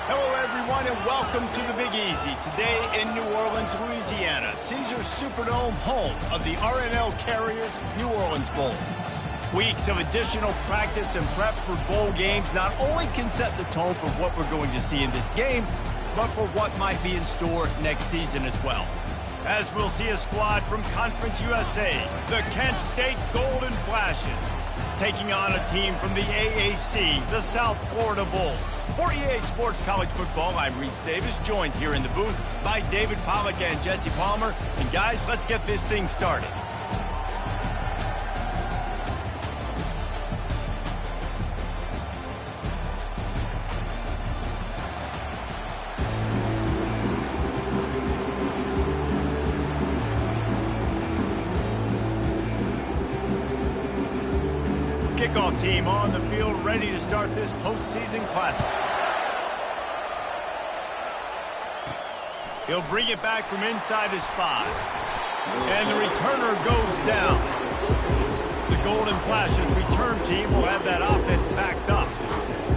Hello, everyone, and welcome to the Big Easy. Today in New Orleans, Louisiana, Caesars Superdome, home of the RNL Carriers New Orleans Bowl. Weeks of additional practice and prep for bowl games not only can set the tone for what we're going to see in this game, but for what might be in store next season as well. As we'll see a squad from Conference USA, the Kent State Golden Flashes, taking on a team from the AAC, the South Florida Bulls. For EA Sports College Football, I'm Reese Davis, joined here in the booth by David Pollack and Jesse Palmer. And guys, let's get this thing started. Kickoff team on the field, ready to start this postseason classic. He'll bring it back from inside his 5. And the returner goes down. The Golden Flashes return team will have that offense backed up.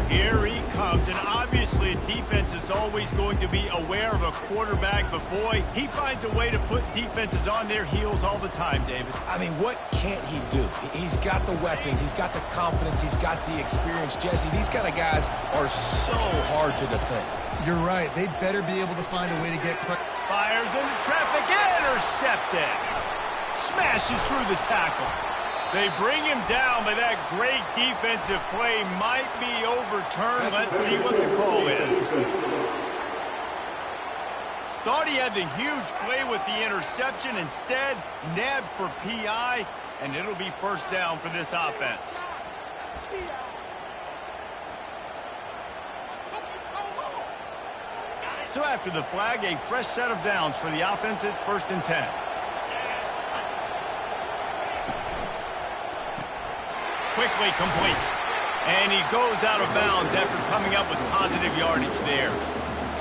Here he comes, and obviously defense is always going to be aware of a quarterback, but boy, he finds a way to put defenses on their heels all the time, David. I mean, what can't he do? He's got the weapons, he's got the confidence, he's got the experience. Jesse, these kind of guys are so hard to defend. You're right. They better be able to find a way to get fires into traffic, intercepted. Smashes through the tackle. They bring him down, but that great defensive play might be overturned. Let's see what the call is. Thought he had the huge play with the interception. Instead, nabbed for PI, and it'll be first down for this offense. So after the flag, a fresh set of downs for the offense. It's 1st and 10. Quickly complete. And he goes out of bounds after coming up with positive yardage there.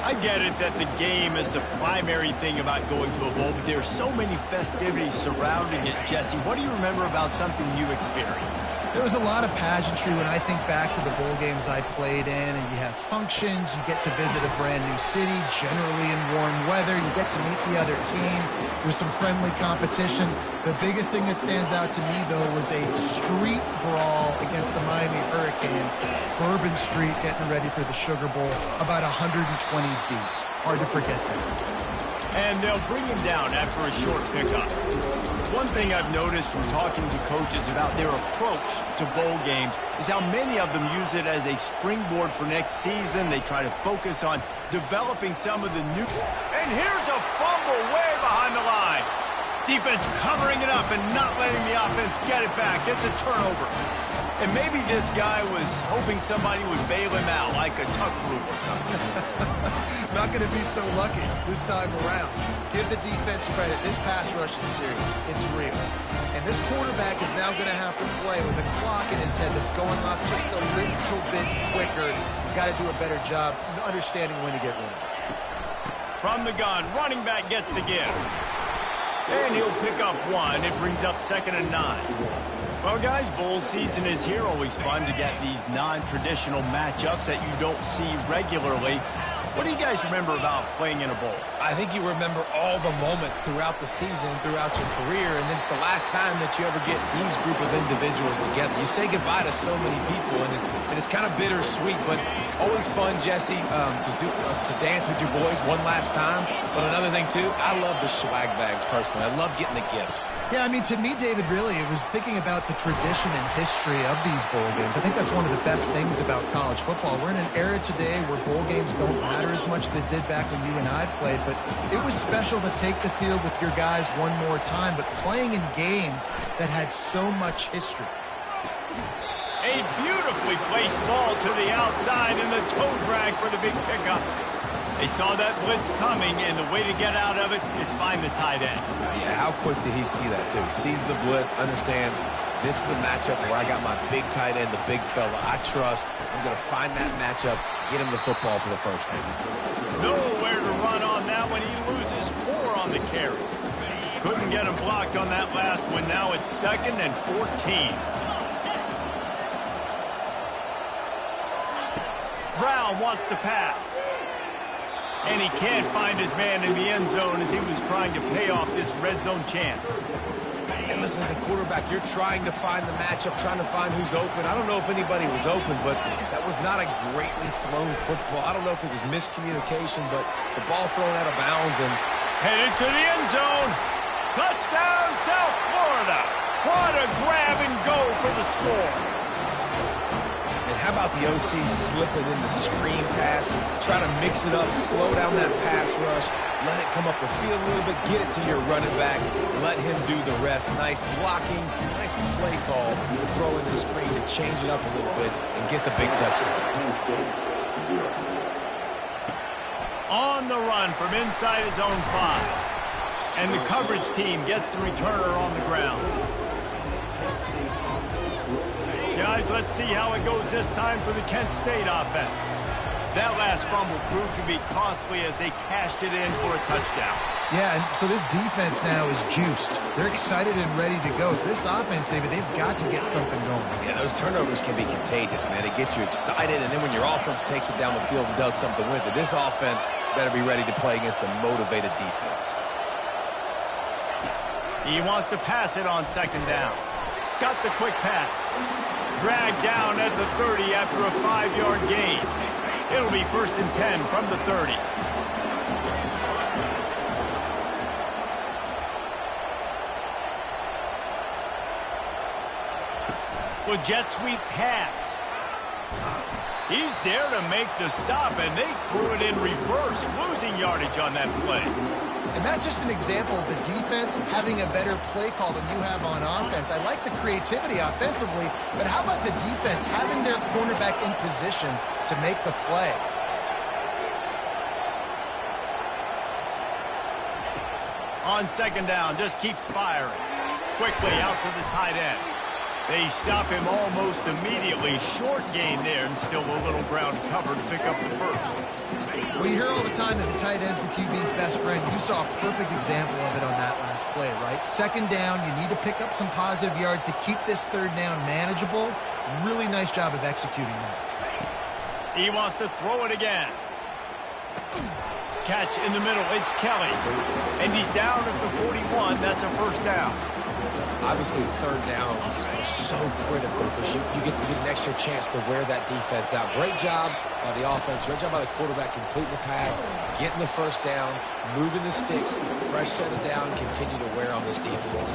I get it that the game is the primary thing about going to a bowl, but there's so many festivities surrounding it. Jesse, what do you remember about something you experienced? There was a lot of pageantry when I think back to the bowl games I played in, and you have functions, you get to visit a brand new city, generally in warm weather, you get to meet the other team, there's some friendly competition. The biggest thing that stands out to me, though, was a street brawl against the Miami Hurricanes, Bourbon Street getting ready for the Sugar Bowl, about 120 deep. Hard to forget that. And they'll bring him down after a short pickup. One thing I've noticed from talking to coaches about their approach to bowl games is how many of them use it as a springboard for next season. They try to focus on developing some of the new... And here's a fumble way behind the line. Defense covering it up and not letting the offense get it back. It's a turnover. And maybe this guy was hoping somebody would bail him out, like a tuck rule or something. Not going to be so lucky this time around. Give the defense credit. This pass rush is serious. It's real. And this quarterback is now going to have to play with a clock in his head that's going off just a little bit quicker. He's got to do a better job understanding when to get ready. From the gun, running back gets the give. And he'll pick up 1. It brings up 2nd and 9. Well, guys, bowl season is here. Always fun to get these non-traditional matchups that you don't see regularly. What do you guys remember about playing in a bowl? I think you remember all the moments throughout the season, throughout your career, and then it's the last time that you ever get these group of individuals together. You say goodbye to so many people, and it's kind of bittersweet, but always fun, Jesse, to dance with your boys one last time. But another thing, too, I love the swag bags, personally. I love getting the gifts. Yeah, I mean, to me, David, really, it was thinking about the tradition and history of these bowl games. I think that's one of the best things about college football. We're in an era today where bowl games don't matter as much as they did back when you and I played, but it was special to take the field with your guys one more time, but playing in games that had so much history. A beautifully Beautifully placed ball to the outside, and the toe drag for the big pickup. They saw that blitz coming, and the way to get out of it is find the tight end. Yeah, how quick did he see that, too? He sees the blitz, understands this is a matchup where I got my big tight end, the big fella I trust. I'm going to find that matchup, get him the football for the first down. Nowhere to run on that one. He loses 4 on the carry. Couldn't get him blocked on that last one. Now it's 2nd and 14. Brown wants to pass. And he can't find his man in the end zone as he was trying to pay off this red zone chance. And listen, as a quarterback, you're trying to find the matchup, trying to find who's open. I don't know if anybody was open, but that was not a greatly thrown football. I don't know if it was miscommunication, but the ball thrown out of bounds and headed to the end zone. Touchdown, South Florida. What a grab and go for the score. And how about the OC slipping in the screen pass? Try to mix it up, slow down that pass rush, let it come up the field a little bit, get it to your running back, let him do the rest. Nice blocking, nice play call to throw in the screen to change it up a little bit and get the big touchdown. On the run from inside his own 5. And the coverage team gets the returner on the ground. Guys, let's see how it goes this time for the Kent State offense. That last fumble proved to be costly as they cashed it in for a touchdown. Yeah, and so this defense now is juiced. They're excited and ready to go. So this offense, David, they've got to get something going. Yeah, those turnovers can be contagious, man. It gets you excited, and then when your offense takes it down the field and does something with it, this offense better be ready to play against a motivated defense. He wants to pass it on 2nd down. Got the quick pass. Dragged down at the 30 after a 5-yard gain. It'll be 1st and 10 from the 30. Well, jet sweep pass. He's there to make the stop, and they threw it in reverse, losing yardage on that play. And that's just an example of the defense having a better play call than you have on offense. I like the creativity offensively, but how about the defense having their cornerback in position to make the play? On 2nd down, just keeps firing. Quickly out to the tight end. They stop him almost immediately. Short gain there, and still a little ground cover to pick up the first. Well, you hear all the time that the tight end's the QB's best friend. You saw a perfect example of it on that last play, right? 2nd down, you need to pick up some positive yards to keep this 3rd down manageable. Really nice job of executing that. He wants to throw it again. Catch in the middle. It's Kelly. And he's down at the 41. That's a 1st down. Obviously, 3rd downs are so critical because you get an extra chance to wear that defense out. Great job by the offense. Great job by the quarterback completing the pass, getting the 1st down, moving the sticks, fresh set of down, continue to wear on this defense.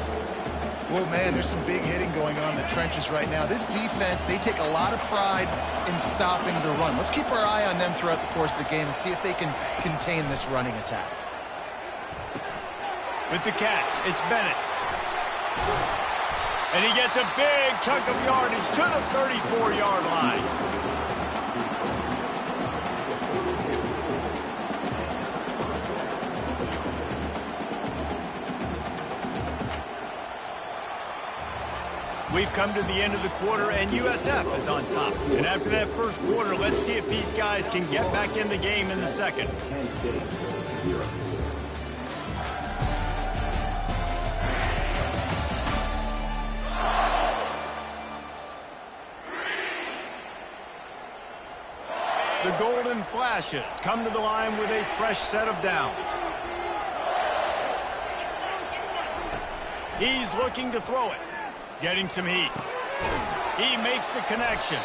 Well, man, there's some big hitting going on in the trenches right now. This defense, they take a lot of pride in stopping the run. Let's keep our eye on them throughout the course of the game and see if they can contain this running attack. With the catch, it's Bennett. And he gets a big chunk of yardage to the 34-yard line. We've come to the end of the quarter, and USF is on top. And after that first quarter, let's see if these guys can get back in the game in the second. The Golden Flashes come to the line with a fresh set of downs. He's looking to throw it. Getting some heat. He makes the connection.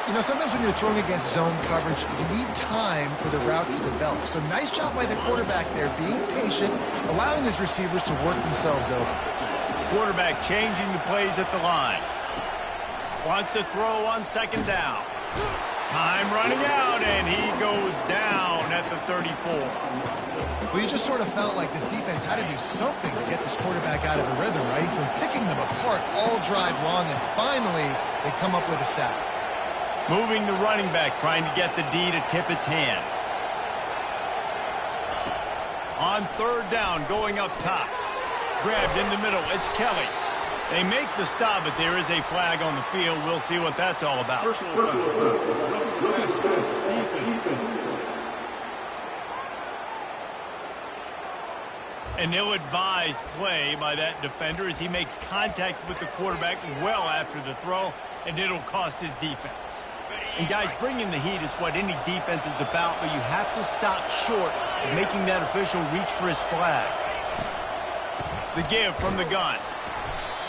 You know, sometimes when you're throwing against zone coverage, you need time for the routes to develop. So nice job by the quarterback there, being patient, allowing his receivers to work themselves over. Quarterback changing the plays at the line. Wants to throw on 2nd down. Time running out, and he goes down at the 34. Well, you just sort of felt like this defense had to do something to get this quarterback out of a rhythm, right? He's been picking them apart all drive long, and finally they come up with a sack. Moving the running back, trying to get the D to tip its hand. On third down, going up top. Grabbed in the middle, it's Kelly. They make the stop, but there is a flag on the field. We'll see what that's all about. An ill-advised play by that defender as he makes contact with the quarterback well after the throw, and it'll cost his defense. And guys, bringing the heat is what any defense is about, but you have to stop short of making that official reach for his flag. The give from the gun.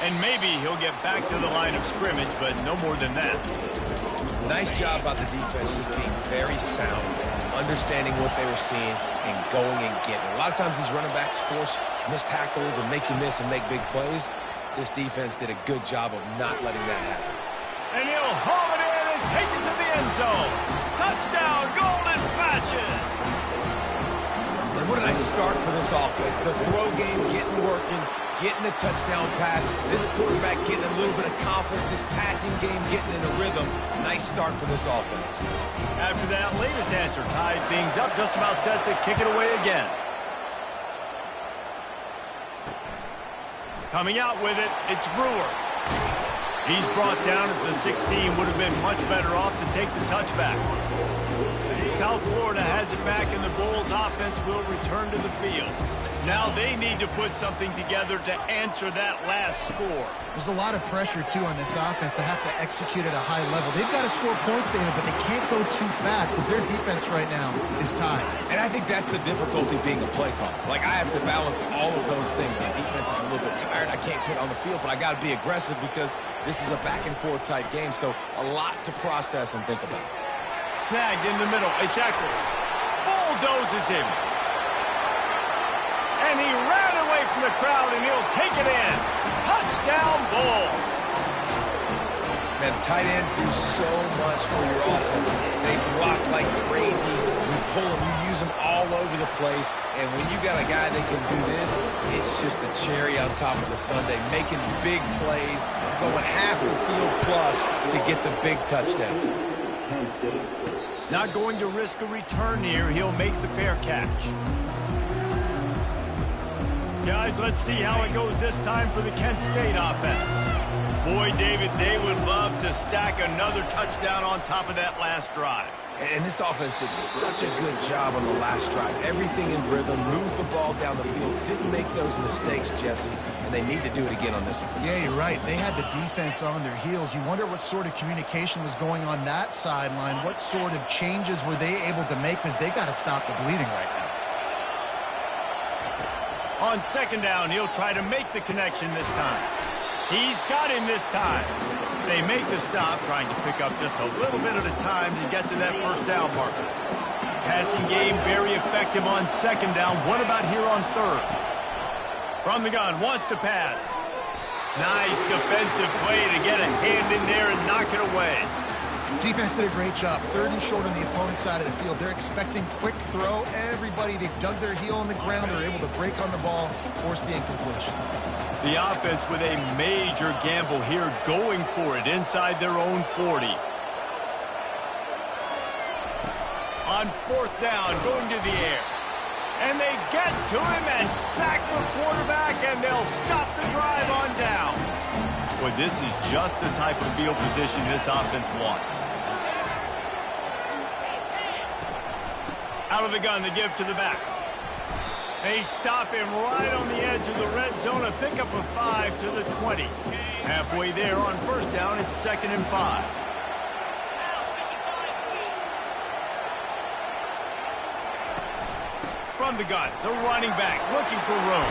And maybe he'll get back to the line of scrimmage, but no more than that. Nice job by the defense, just being very sound, understanding what they were seeing, and going and getting it. A lot of times these running backs force missed tackles and make you miss and make big plays. This defense did a good job of not letting that happen. And he'll haul it in and take it to the end zone. Touchdown, Golden Flashes! And what a nice start for this offense. The throw game working, getting the touchdown pass. This quarterback getting a little bit of confidence. This passing game getting in a rhythm. Nice start for this offense. After that latest answer tied things up, just about set to kick it away again. Coming out with it, it's Brewer. He's brought down at the 16. Would have been much better off to take the touchback. South Florida has it back, and the Bulls offense will return to the field. Now they need to put something together to answer that last score. There's a lot of pressure, too, on this offense to have to execute at a high level. They've got to score points, David, but they can't go too fast because their defense right now is tied. And I think that's the difficulty being a play caller. Like, I have to balance all of those things. My defense is a little bit tired. I can't put it on the field, but I got to be aggressive because this is a back-and-forth type game, so a lot to process and think about. Snagged in the middle. It's Eccles. Bulldozes him. And he ran away from the crowd, and he'll take it in. Touchdown, Bulls. Man, tight ends do so much for your offense. They block like crazy. You pull them, you use them all over the place. And when you got a guy that can do this, it's just the cherry on top of the sundae, making big plays, going half the field plus to get the big touchdown. Not going to risk a return here. He'll make the fair catch. Guys, let's see how it goes this time for the Kent State offense. Boy, David, they would love to stack another touchdown on top of that last drive. And this offense did such a good job on the last drive. Everything in rhythm, moved the ball down the field, didn't make those mistakes, Jesse, and they need to do it again on this one. Yeah, you're right. They had the defense on their heels. You wonder what sort of communication was going on that sideline. What sort of changes were they able to make because they got to stop the bleeding right now. On second down, he'll try to make the connection this time. He's got him this time. They make the stop, trying to pick up just a little bit at a time to get to that first down marker. Passing game very effective on second down. What about here on third? From the gun, wants to pass. Nice defensive play to get a hand in there and knock it away. Defense did a great job. Third and short on the opponent's side of the field. They're expecting quick throw. Everybody, they dug their heel on the ground. They're able to break on the ball, force the incompletion. The offense with a major gamble here, going for it inside their own 40. On fourth down, going to the air. And they get to him and sack the quarterback, and they'll stop the drive on down. Boy, this is just the type of field position this offense wants. Out of the gun, the give to the back. They stop him right on the edge of the red zone, a pickup of 5 to the 20. Halfway there on first down, it's 2nd and 5. From the gun, the running back looking for room.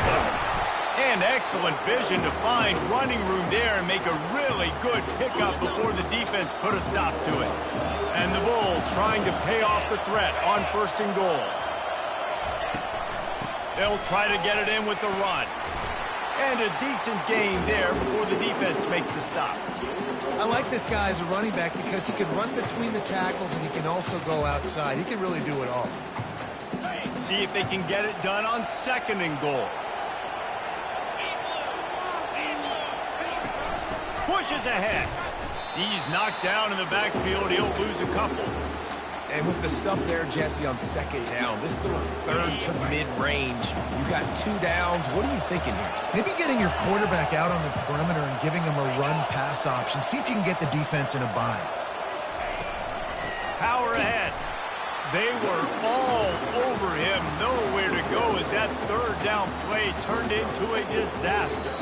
And excellent vision to find running room there and make a really good pickup before the defense put a stop to it. And the Bulls trying to pay off the threat on 1st and goal. They'll try to get it in with the run. And a decent gain there before the defense makes the stop. I like this guy as a running back because he can run between the tackles and he can also go outside. He can really do it all. See if they can get it done on 2nd and goal. Pushes ahead. He's knocked down in the backfield. He'll lose a couple. And with the stuff there, Jesse, on second down, this little third to mid-range, you got 2 downs. What are you thinking here? Maybe getting your quarterback out on the perimeter and giving him a run-pass option. See if you can get the defense in a bind. Power ahead. They were all over him. Nowhere to go as that third down play turned into a disaster.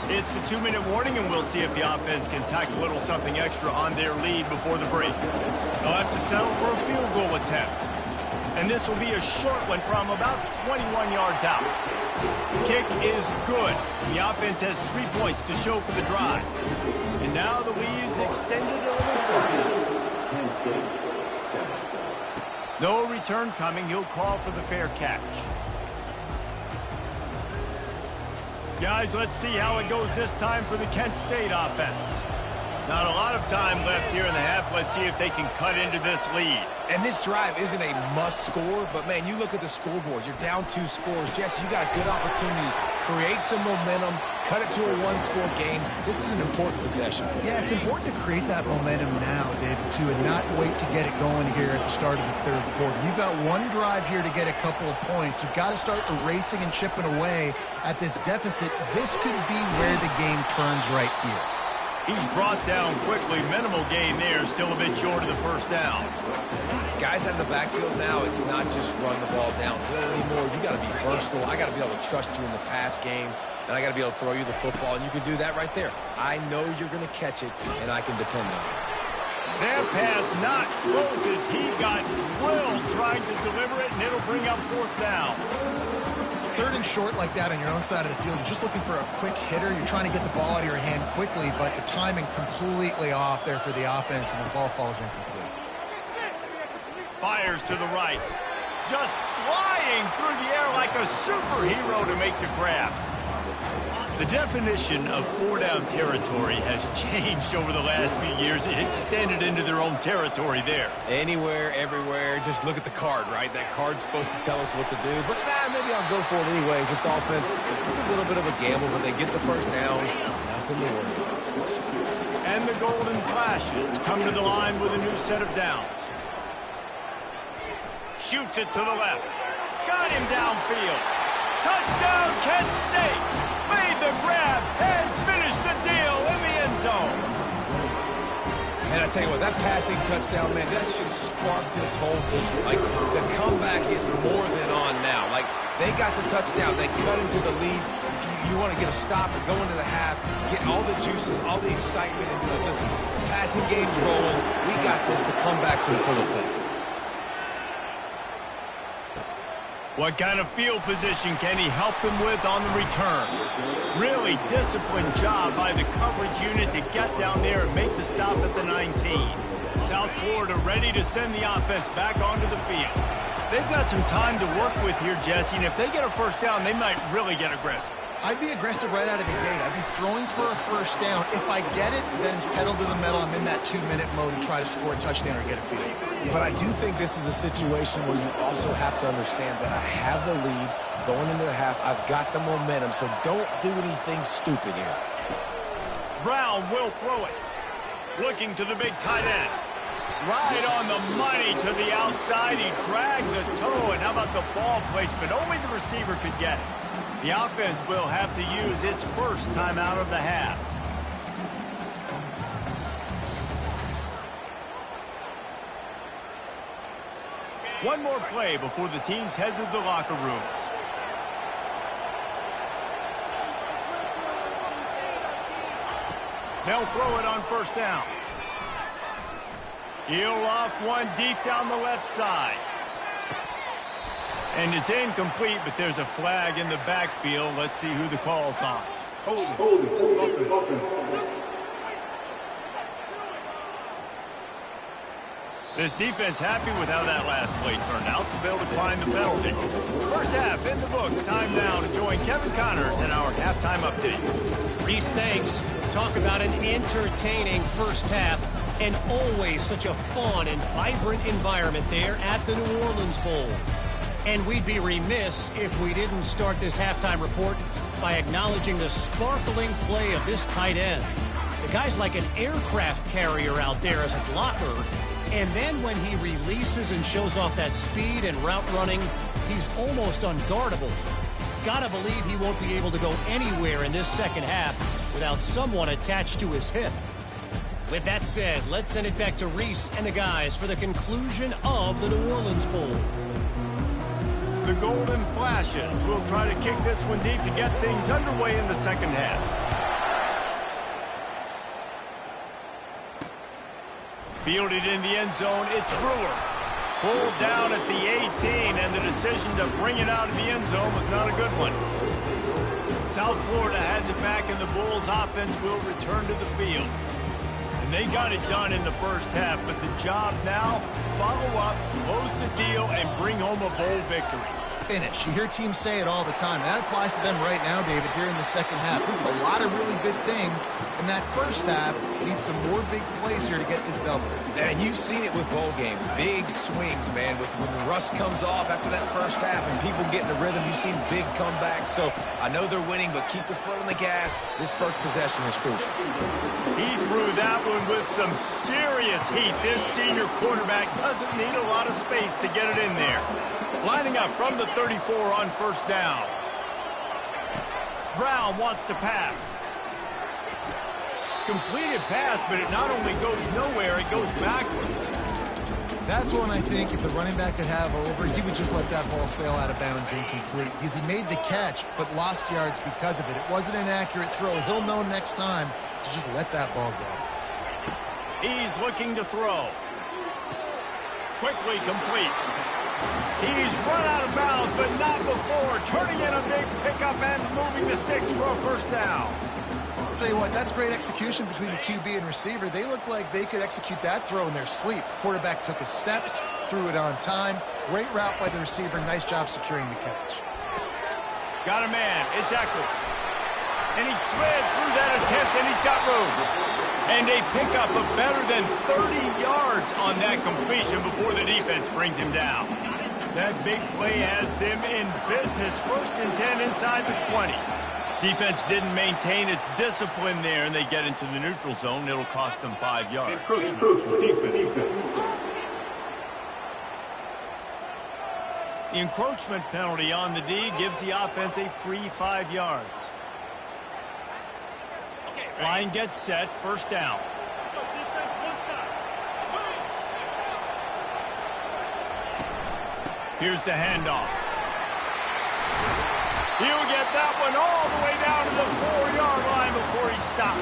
It's the 2-minute warning, and we'll see if the offense can tack a little something extra on their lead before the break. They'll have to settle for a field goal attempt. And this will be a short one from about 21 yards out. The kick is good. The offense has 3 points to show for the drive. And now the lead is extended a little further. No return coming. He'll call for the fair catch. Guys, let's see how it goes this time for the Kent State offense. Not a lot of time left here in the half. Let's see if they can cut into this lead. And this drive isn't a must score, but, man, you look at the scoreboard. You're down 2 scores. Jesse, you got a good opportunity to create some momentum, cut it to a 1-score game. This is an important possession. Yeah, it's important to create that momentum now, David, too, and not wait to get it going here at the start of the third quarter. You've got 1 drive here to get a couple of points. You've got to start erasing and chipping away at this deficit. This could be where the game turns right here. He's brought down quickly. Minimal gain there. Still a bit short of the first down. Guys out in the backfield now, it's not just run the ball downhill anymore. You got to be versatile. I got to be able to trust you in the pass game, and I got to be able to throw you the football, and you can do that right there. I know you're going to catch it, and I can depend on it. That pass not close as he got drilled trying to deliver it, and it'll bring up 4th down. 3rd and short like that on your own side of the field, you're just looking for a quick hitter. You're trying to get the ball out of your hand quickly, but the timing completely off there for the offense, and the ball falls incomplete. Fires to the right. Just flying through the air like a superhero to make the grab. The definition of 4-down territory has changed over the last few years. It extended into their own territory there. Anywhere, everywhere, just look at the card, right? That card's supposed to tell us what to do, but maybe I'll go for it anyways. This offense took a little bit of a gamble, but they get the first down. Nothing to worry about. And the Golden Flashes come to the line with a new set of downs. Shoots it to the left. Got him downfield. Touchdown, Kent State. Made the grab and finished the deal in the end zone. And I tell you what, that passing touchdown, man, that should spark this whole team. Like, the comeback is more than on now. Like, they got the touchdown. They cut into the lead. You want to get a stop and go into the half, get all the juices, all the excitement, and be like, listen, the passing game's rolling. We got this. The comeback's in full effect. What kind of field position can he help them with on the return? Really disciplined job by the coverage unit to get down there and make the stop at the 19. South Florida ready to send the offense back onto the field. They've got some time to work with here, Jesse, and if they get a first down, they might really get aggressive. I'd be aggressive right out of the gate. I'd be throwing for a first down. If I get it, then it's pedal to the metal. I'm in that 2-minute mode to try to score a touchdown or get a field. But I do think this is a situation where you also have to understand that I have the lead going into the half. I've got the momentum, so don't do anything stupid here. Brown will throw it. Looking to the big tight end. Right on the money to the outside. He dragged the toe, and how about the ball placement? Only the receiver could get it. The offense will have to use its first timeout of the half. One more play before the teams head to the locker rooms. They'll throw it on first down. He'll off one deep down the left side. And it's incomplete, but there's a flag in the backfield. Let's see who the call's on. This defense happy with how that last play turned out, so they'll decline the penalty. First half in the books. Time now to join Kevin Connors in our halftime update. Reese, thanks. Talk about an entertaining first half, and always such a fun and vibrant environment there at the New Orleans Bowl. And we'd be remiss if we didn't start this halftime report by acknowledging the sparkling play of this tight end. The guy's like an aircraft carrier out there as a blocker. And then when he releases and shows off that speed and route running, he's almost unguardable. Gotta believe he won't be able to go anywhere in this second half without someone attached to his hip. With that said, let's send it back to Reese and the guys for the conclusion of the New Orleans Bowl. The Golden Flashes will try to kick this one deep to get things underway in the second half. Fielded in the end zone, it's Brewer. Pulled down at the 18, and the decision to bring it out of the end zone was not a good one. South Florida has it back, and the Bulls offense will return to the field. And they got it done in the first half, but the job now, follow up, close the deal, and bring home a bowl victory. Finish. You hear teams say it all the time. That applies to them right now, David, here in the second half. It's a lot of really good things in that first half. Need some more big plays here to get this bell done. And you've seen it with bowl game. Big swings, man. When the rust comes off after that first half and people get in a rhythm, you've seen big comebacks. So I know they're winning, but keep the foot on the gas. This first possession is crucial. He threw that one with some serious heat. This senior quarterback doesn't need a lot of space to get it in there. Lining up from the 34 on first down. Brown wants to pass. Completed pass, but it not only goes nowhere, it goes backwards. That's one I think if the running back could have over, he would just let that ball sail out of bounds incomplete. Because he made the catch, but lost yards because of it. It wasn't an accurate throw. He'll know next time to just let that ball go. He's looking to throw. Quickly complete. He's run out of bounds, but not before. Turning in a big pickup and moving the sticks for a first down. I'll tell you what, that's great execution between the QB and receiver. They look like they could execute that throw in their sleep. Quarterback took his steps, threw it on time. Great route by the receiver. Nice job securing the catch. Got a man. It's Eccles. And he slid through that attempt, and he's got room. And a pickup of better than 30 yards on that completion before the defense brings him down. That big play has them in business. 1st and 10 inside the 20. Defense didn't maintain its discipline there, and they get into the neutral zone. It'll cost them 5 yards. Defense. The encroachment penalty on the D gives the offense a free 5 yards. Line gets set, first down. Here's the handoff. He'll get that one all the way down to the 4-yard line before he stopped.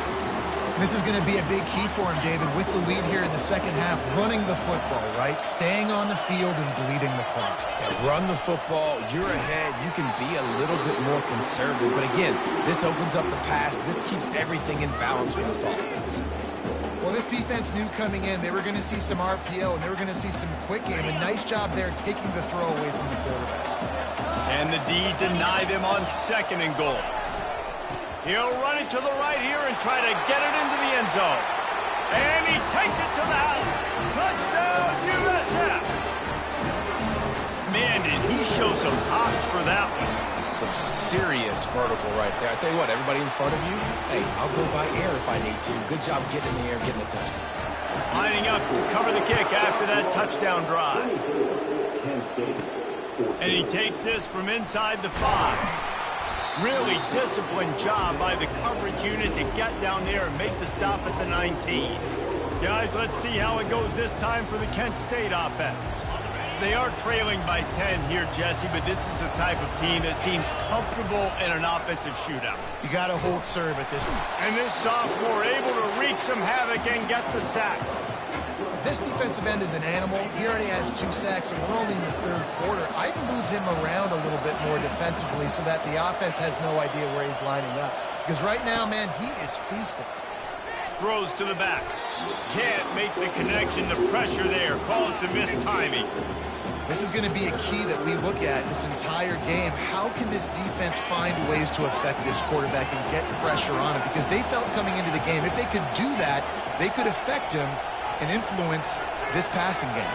This is going to be a big key for him, David, with the lead here in the second half, running the football, right? Staying on the field and bleeding the clock. Yeah, run the football. You're ahead. You can be a little bit more conservative. But again, this opens up the pass. This keeps everything in balance for this offense. Well, this defense knew coming in they were going to see some RPO and they were going to see some quick game. A nice job there taking the throw away from the quarterback. And the D deny them on 2nd and goal. He'll run it to the right here and try to get it into the end zone. And he takes it to the house. Touchdown, USF. Man, did he show some hops for that one. Some serious vertical right there. I tell you what, everybody in front of you, hey, I'll go by air if I need to. Good job getting in the air, getting the touchdown. Lining up to cover the kick after that touchdown drive. And he takes this from inside the 5. Really disciplined job by the coverage unit to get down there and make the stop at the 19. Guys, let's see how it goes this time for the Kent State offense. They are trailing by 10 here, Jesse, but this is the type of team that seems comfortable in an offensive shootout. You got to hold serve at this point. And this sophomore able to wreak some havoc and get the sack. This defensive end is an animal. He already has 2 sacks, and we're only in the 3rd quarter. I'd move him around a little bit more defensively so that the offense has no idea where he's lining up. Because right now, man, he is feasting. Throws to the back. Can't make the connection. The pressure there caused the missed timing. This is going to be a key that we look at this entire game. How can this defense find ways to affect this quarterback and get pressure on him? Because they felt coming into the game, if they could do that, they could affect him and influence this passing game.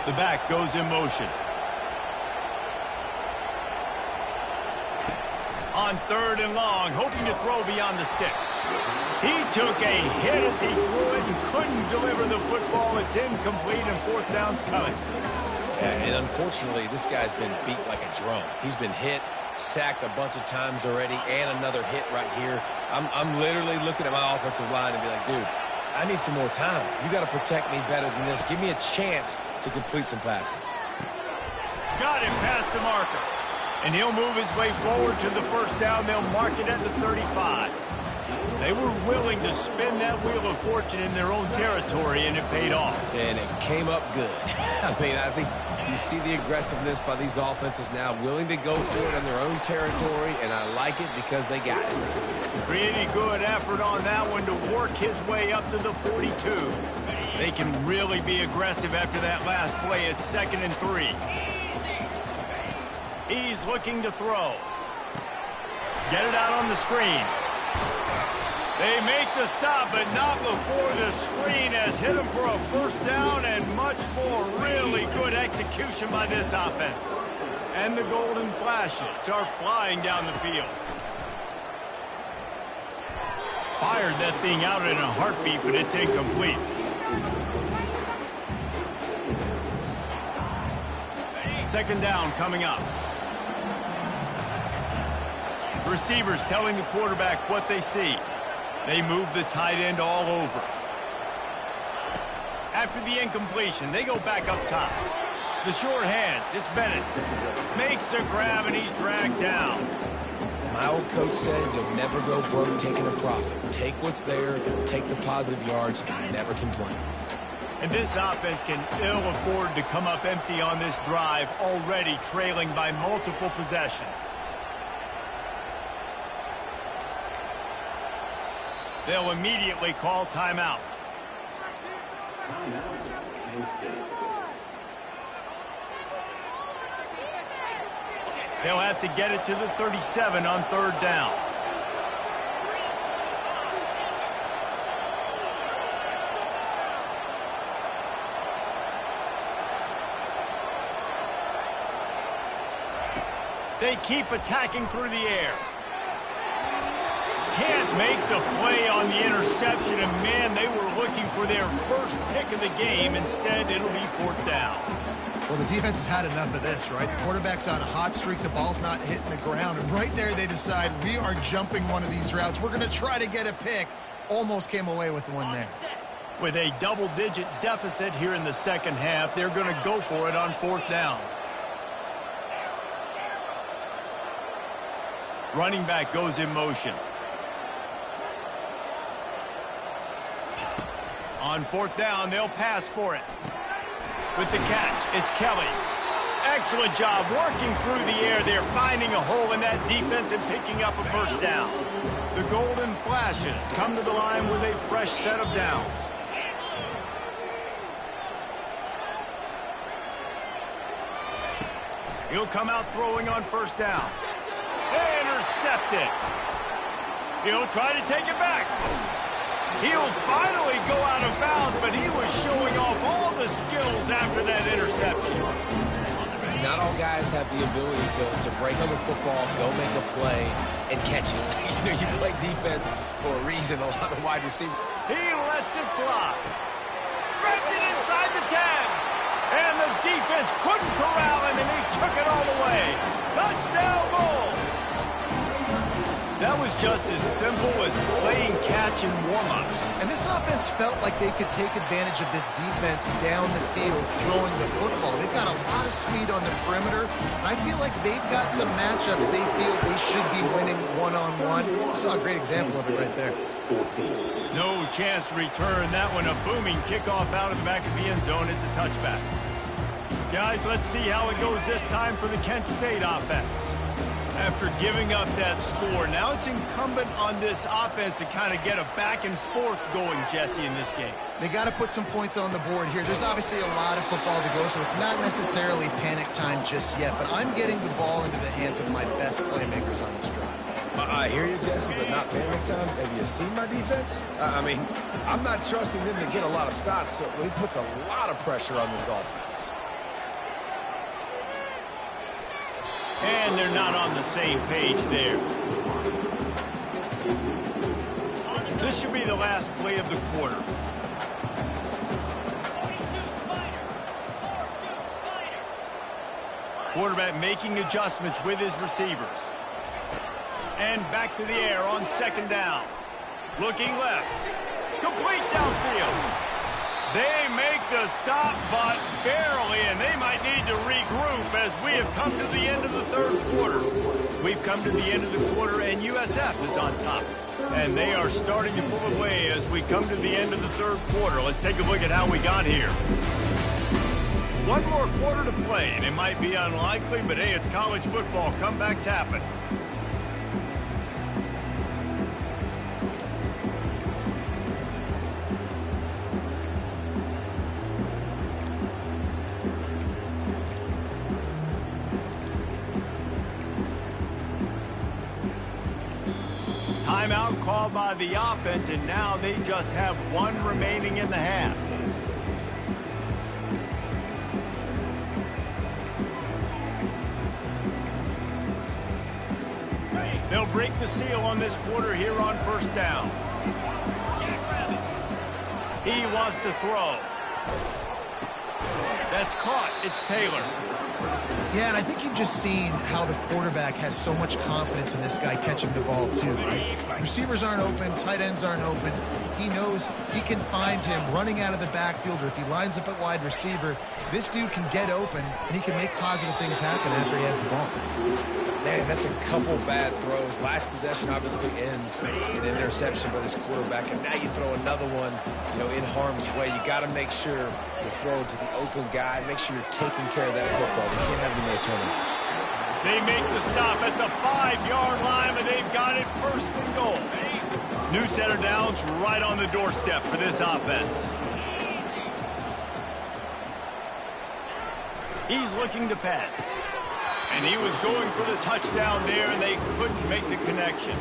The back goes in motion. On 3rd and long, hoping to throw beyond the sticks. He took a hit as he threw it and couldn't deliver the football. It's incomplete and 4th down's coming. And unfortunately, this guy's been beat like a drum. He's been hit, sacked a bunch of times already, and another hit right here. I'm literally looking at my offensive line and be like, dude, I need some more time. You got to protect me better than this. Give me a chance to complete some passes. Got it past the marker. And he'll move his way forward to the 1st down. They'll mark it at the 35. They were willing to spin that wheel of fortune in their own territory, and it paid off. And it came up good. I mean, I think you see the aggressiveness by these offenses now, willing to go for it in their own territory, and I like it because they got it. Pretty good effort on that one to work his way up to the 42. They can really be aggressive after that last play. It's 2nd and 3. He's looking to throw. Get it out on the screen. They make the stop, but not before the screen has hit him for a 1st down and much more. Really good execution by this offense. And the golden flashes are flying down the field. Fired that thing out in a heartbeat, but it's incomplete. Second down coming up. Receivers telling the quarterback what they see. They move the tight end all over. After the incompletion, they go back up top. The short hands, it's Bennett. Makes the grab, and he's dragged down. My old coach said you'll never go broke taking a profit. Take what's there, take the positive yards, and never complain. And this offense can ill afford to come up empty on this drive, already trailing by multiple possessions. They'll immediately call timeout. They'll have to get it to the 37 on 3rd down. They keep attacking through the air. Can't make the play on the interception, and man, they were looking for their first pick of the game. Instead, it'll be 4th down. Well, the defense has had enough of this, right? The quarterback's on a hot streak. The ball's not hitting the ground. And right there, they decide, we are jumping one of these routes. We're going to try to get a pick. Almost came away with one there. With a double-digit deficit here in the 2nd half, they're going to go for it on 4th down. Running back goes in motion. On 4th down, they'll pass for it. With the catch, it's Kelly. Excellent job working through the air. They're finding a hole in that defense and picking up a 1st down. The Golden Flashes come to the line with a fresh set of downs. He'll come out throwing on 1st down. Intercepted. He'll try to take it back. He'll finally go out of bounds, but he was showing off all the skills after that interception. Not all guys have the ability to break on the football, go make a play, and catch it. You play defense for a reason, a lot of wide receivers. He lets it fly. Threads it inside the 10. And the defense couldn't corral him, and he took it all the way. Touchdown, Bulls. That was just as simple as playing catch and warm-ups. And this offense felt like they could take advantage of this defense down the field, throwing the football. They've got a lot of speed on the perimeter. I feel like they've got some matchups they feel they should be winning one-on-one. Saw a great example of it right there. No chance to return. That one a booming kickoff out of the back of the end zone. It's a touchback. Guys, let's see how it goes this time for the Kent State offense. After giving up that score, now it's incumbent on this offense to kind of get a back and forth going, Jesse, in this game. They got to put some points on the board here. There's obviously a lot of football to go, so it's not necessarily panic time just yet, but I'm getting the ball into the hands of my best playmakers on this drive. I hear you, Jesse, but not panic time. Have you seen my defense? I mean, I'm not trusting them to get a lot of stops, so it puts a lot of pressure on this offense. And they're not on the same page there. This should be the last play of the quarter. Quarterback making adjustments with his receivers. And back to the air on second down. Looking left. Complete downfield. They make the stop, but barely, and they might need to regroup as we have come to the end of the third quarter. We've come to the end of the quarter, and USF is on top. And they are starting to pull away as we come to the end of the third quarter. Let's take a look at how we got here. One more quarter to play, and it might be unlikely, but hey, it's college football. Comebacks happen. Timeout called by the offense, and now they just have one remaining in the half. They'll break the seal on this quarter here on first down. He wants to throw. That's caught. It's Taylor. Yeah, and I think you've just seen how the quarterback has so much confidence in this guy catching the ball too, right? Receivers aren't open, tight ends aren't open. He knows he can find him running out of the backfield, or if he lines up at wide receiver, this dude can get open and he can make positive things happen after he has the ball. Man, that's a couple bad throws. Last possession obviously ends in an interception by this quarterback, and now you throw another one, in harm's way. You got to make sure you're throwing to the open guy. Make sure you're taking care of that football. You can't have any more turnovers. They make the stop at the 5-yard line, but they've got it first and goal. New set of downs right on the doorstep for this offense. He's looking to pass. And he was going for the touchdown there, and they couldn't make the connection.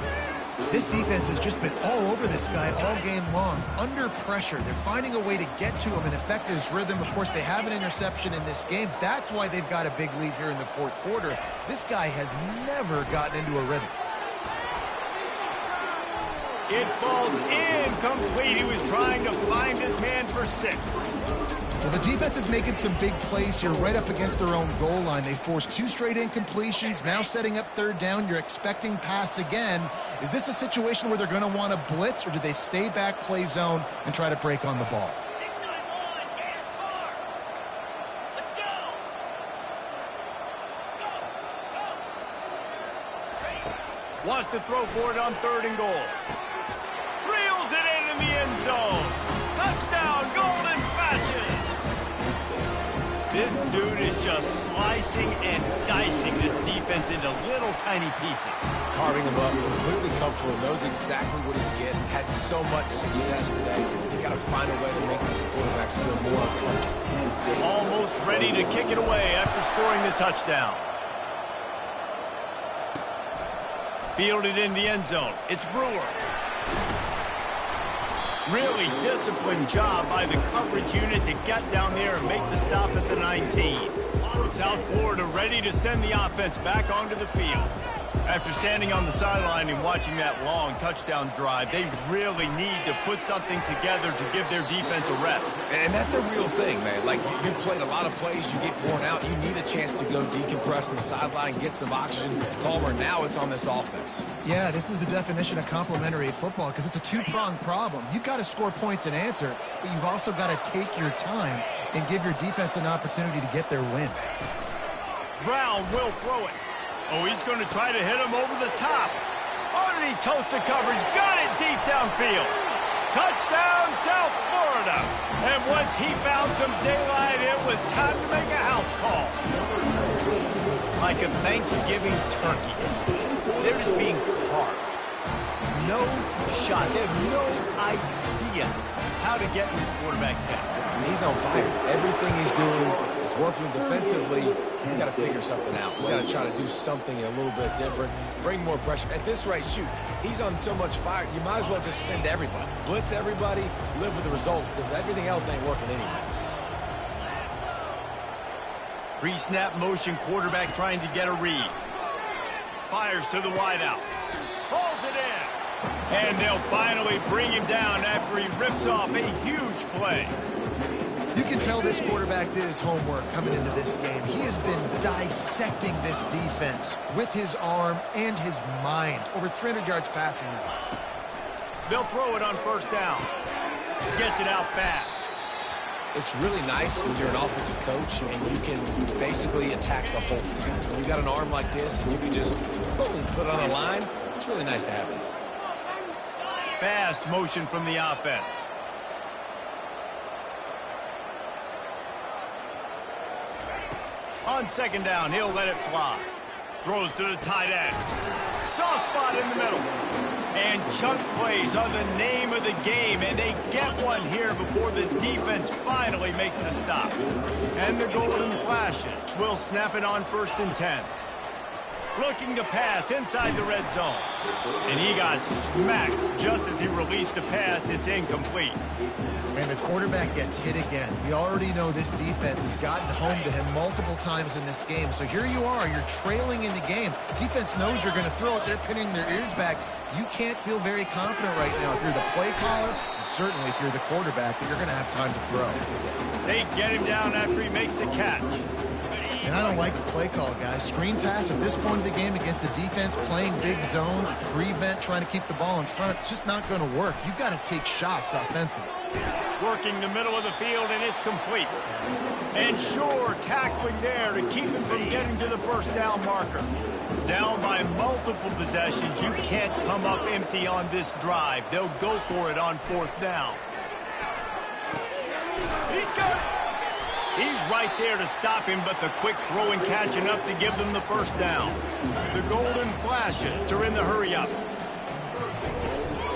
This defense has just been all over this guy all game long. Under pressure, they're finding a way to get to him and affect his rhythm. Of course, they have an interception in this game. That's why they've got a big lead here in the fourth quarter. This guy has never gotten into a rhythm. It falls incomplete. He was trying to find his man for 6. Well, the defense is making some big plays here right up against their own goal line. They forced 2 straight incompletions, now setting up third down. You're expecting pass again. Is this a situation where they're going to want to blitz, or do they stay back, play zone, and try to break on the ball? Wants to throw for it on 3rd and goal. Reels it in the end zone. Touchdown, golden fashion. This dude is just slicing and dicing this defense into little tiny pieces. Carving him up, completely comfortable, knows exactly what he's getting, had so much success today. You got to find a way to make these quarterbacks feel more uncomfortable. Almost ready to kick it away after scoring the touchdown. Fielded in the end zone. It's Brewer. Really disciplined job by the coverage unit to get down there and make the stop at the 19. South Florida ready to send the offense back onto the field. After standing on the sideline and watching that long touchdown drive, they really need to put something together to give their defense a rest. And that's a real thing, man. Like, you played a lot of plays, you get worn out, you need a chance to go decompress on the sideline, get some oxygen. Palmer, now it's on this offense. Yeah, this is the definition of complementary football, because it's a 2-pronged problem. You've got to score points and answer, but you've also got to take your time and give your defense an opportunity to get their win. Brown will throw it. Oh, he's going to try to hit him over the top. Oh, did he toast the coverage? Got it deep downfield. Touchdown, South Florida. And once he found some daylight, it was time to make a house call. Like a Thanksgiving turkey. They're just being carved. No shot. They have no idea how to get in this quarterback's head. He's on fire. Everything he's doing is working defensively. We got to figure something out. We got to try to do something a little bit different. Bring more pressure. At this rate, shoot, he's on so much fire, you might as well just send everybody. Blitz everybody, live with the results, because everything else ain't working anyways. Pre-snap motion, quarterback trying to get a read. fires to the wideout. Pulls it in. And they'll finally bring him down after he rips off a huge play. You can tell this quarterback did his homework coming into this game. He has been dissecting this defense with his arm and his mind. Over 300 yards passing now. They'll throw it on first down. Gets it out fast. It's really nice when you're an offensive coach and you can basically attack the whole field. When you got an arm like this and you can just, boom, put it on a line, it's really nice to have that. Fast motion from the offense. On second down, he'll let it fly. Throws to the tight end. Soft spot in the middle. And chunk plays are the name of the game, and they get one here before the defense finally makes a stop. And the golden flashes will snap it on 1st and 10. Looking to pass inside the red zone. And he got smacked just as he released the pass. It's incomplete. And the quarterback gets hit again. We already know this defense has gotten home to him multiple times in this game. So here you are. You're trailing in the game. Defense knows you're going to throw it. They're pinning their ears back. You can't feel very confident right now if you're the play caller, and certainly if you're the quarterback, that you're going to have time to throw. They get him down after he makes the catch. And I don't like the play call, guys. Screen pass at this point of the game against the defense, playing big zones, prevent, trying to keep the ball in front. It's just not going to work. You've got to take shots offensively. Working the middle of the field, and it's complete. And sure, tackling there to keep him from getting to the first down marker. Down by multiple possessions, you can't come up empty on this drive. They'll go for it on 4th down. He's got it. He's right there to stop him, but the quick throw and catch enough to give them the first down. The golden flashes are in the hurry-up.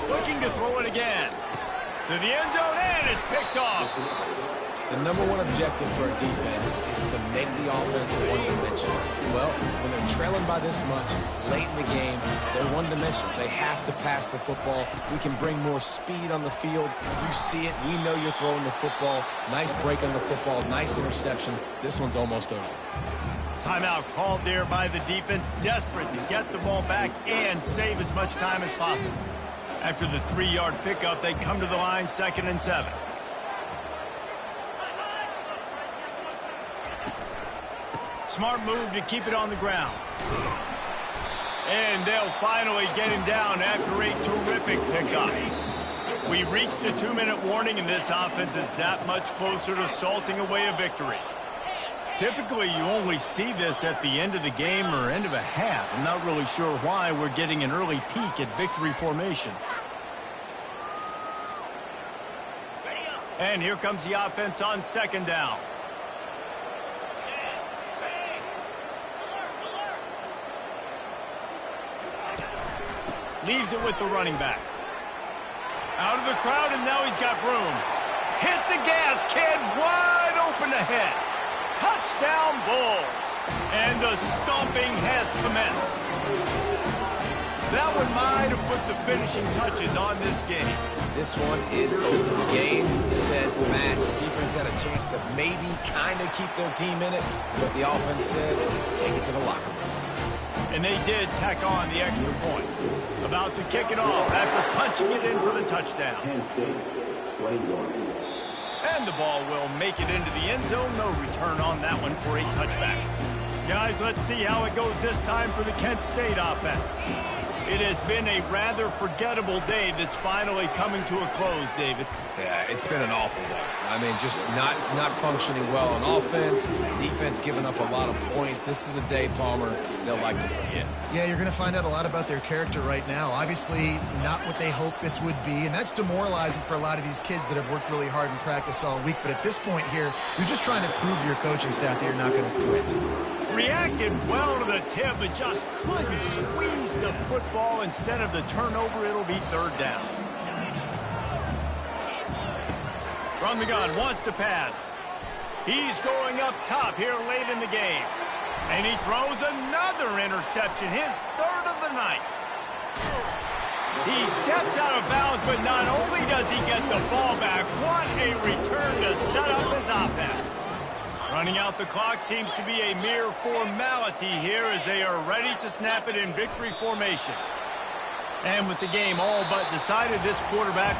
Looking to throw it again. To the end zone, and it's picked off. The number one objective for a defense is to make the offense one-dimensional. Well, when they're trailing by this much, late in the game, they're one-dimensional. They have to pass the football. We can bring more speed on the field. You see it. We know you're throwing the football. Nice break on the football. Nice interception. This one's almost over. Timeout called there by the defense, desperate to get the ball back and save as much time as possible. After the 3-yard pickup, they come to the line, 2nd and 7. Smart move to keep it on the ground. And they'll finally get him down after a terrific pickup. We've reached the 2-minute warning, and this offense is that much closer to salting away a victory. Typically, you only see this at the end of the game or end of a half. I'm not really sure why we're getting an early peek at victory formation. And here comes the offense on 2nd down. Leaves it with the running back. Out of the crowd, and now he's got room. Hit the gas, kid. Wide open ahead. Touchdown, Bulls. And the stomping has commenced. That one might have put the finishing touches on this game. This one is over. Game, set, match. The defense had a chance to maybe kind of keep their team in it, but the offense said, take it to the locker room. And they did tack on the extra point. About to kick it off after punching it in for the touchdown. And the ball will make it into the end zone. No return on that one for a touchback. Guys, let's see how it goes this time for the Kent State offense. It has been a rather forgettable day that's finally coming to a close, David. Yeah, it's been an awful day. I mean, just not functioning well on offense, defense giving up a lot of points. This is a day, Palmer, they'll like to forget. Yeah, you're going to find out a lot about their character right now. Obviously, not what they hoped this would be, and that's demoralizing for a lot of these kids that have worked really hard in practice all week. But at this point here, you're just trying to prove to your coaching staff that you're not going to quit. Reacted well to the tip, but just couldn't squeeze the football. Instead of the turnover, it'll be 3rd down. From the gun, wants to pass. He's going up top here late in the game. And he throws another interception, his 3rd of the night. He steps out of bounds, but not only does he get the ball back, what a return to set up his offense. Running out the clock seems to be a mere formality here as they are ready to snap it in victory formation. And with the game all but decided, this quarterback